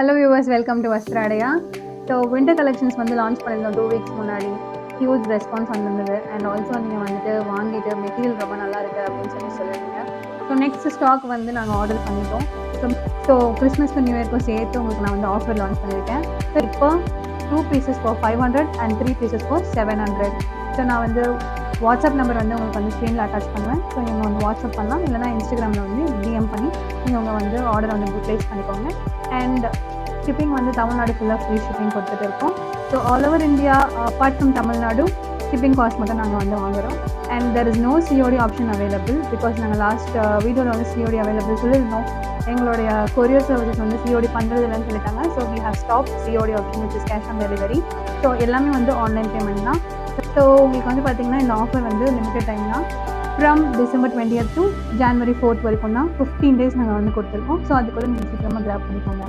Hello viewers, welcome to Vastradaya. So winter collections வந்து launch பண்ணியிருந்தோம் 2 weeks முன்னாடி. ஹியூஜ் ரெஸ்பான்ஸ் வந்திருந்தது. அண்ட் ஆல்சோ நீங்கள் வந்துட்டு வாங்கிட்டு மெட்டீரியல் ரொம்ப நல்லா இருக்குது அப்படின்னு சொல்லியிருந்தீங்க. ஸோ நெக்ஸ்ட் ஸ்டாக் வந்து நாங்கள் ஆர்டர் பண்ணிட்டோம். ஸோ கிறிஸ்மஸ்க்கு நியூ இயர்க்கும் சேர்த்து உங்களுக்கு நான் வந்து ஆஃபர் லான்ச் பண்ணியிருக்கேன். ஸோ இப்போ 2 pieces for 500 and 3 pieces for 700. So நான் வந்து வாட்ஸ்அப் நம்பர் வந்து உங்களுக்கு வந்து ஸ்க்ரீனில் அட்டாச் பண்ணுவேன். ஸோ நீங்கள் வந்து வாட்ஸ்அப் பண்ணலாம், இல்லைனா இன்ஸ்டாகிராமில் வந்து டிஎம் பண்ணி நீங்கள் வந்து ஆர்டர் வந்து ப்ளேஸ் பண்ணிக்கோங்க. அண்ட் ஷிப்பிங் வந்து தமிழ்நாடு ஃபுல்லாக ஃப்ரீ ஷிப்பிங் கொடுத்துட்டு இருக்கோம். So all over India apart from Tamil Nadu shipping cost மட்டும் நாங்கள் வந்து வாங்குகிறோம். And there is no COD option available. Because நாங்கள் லாஸ்ட் வீடியோவில் வந்து சிஓடி அவைலபிள் சொல்லியிருந்தோம். எங்களுடைய கொரியர் சர்வீசஸ் வந்து சிஓடி பண்ணுறது இல்லைன்னு சொல்லிட்டாங்க. So we have stop COD option which is cash on delivery. So எல்லாமே வந்து ஆன்லைன் பேமெண்ட் தான். ஸோ உங்களுக்கு வந்து பார்த்திங்கன்னா இந்த ஆஃபர் வந்து லிமிட்டட் டைம் தான். From December 20th to January 4th வரைக்கும் தான் 15 days நாங்கள் வந்து கொடுத்துருக்கோம். ஸோ அதுக்குள்ளே நீங்கள் சீக்கிரமாக கிராப் பண்ணிக்கோங்க.